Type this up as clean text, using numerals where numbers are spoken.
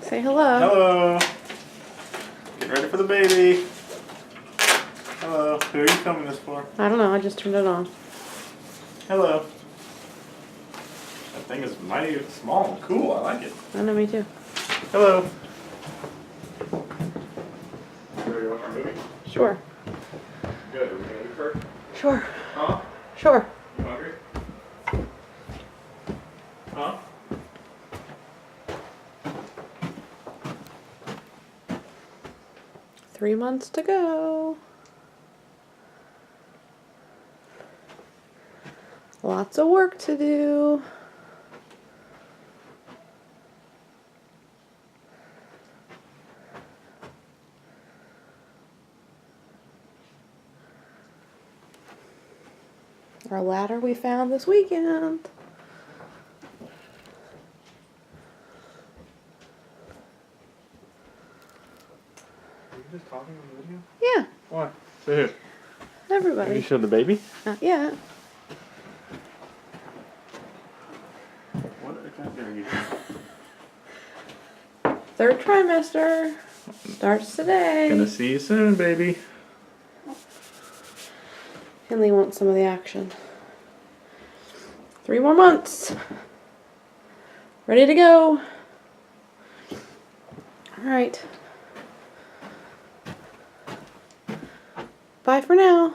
Say hello. Hello. Get ready for the baby. Hello. Who are you filming this for? I don't know, I just turned it on. Hello. That thing is mighty small and cool. I like it. I know, me too. Hello. You ready to watch our movie? Sure. Good. Are we gonna eat first? Sure. Huh? Sure. You hungry? Huh? Three months to go. Lots of work to do. Our ladder we found this weekend. Are you just talking on the video? Yeah, Why? To who? everybody. You show the baby? Not yet. What exactly are you doing? Third trimester starts today. Gonna see you soon, baby. Henley wants some of the action. 3 more months. Ready to go. All right. Bye for now.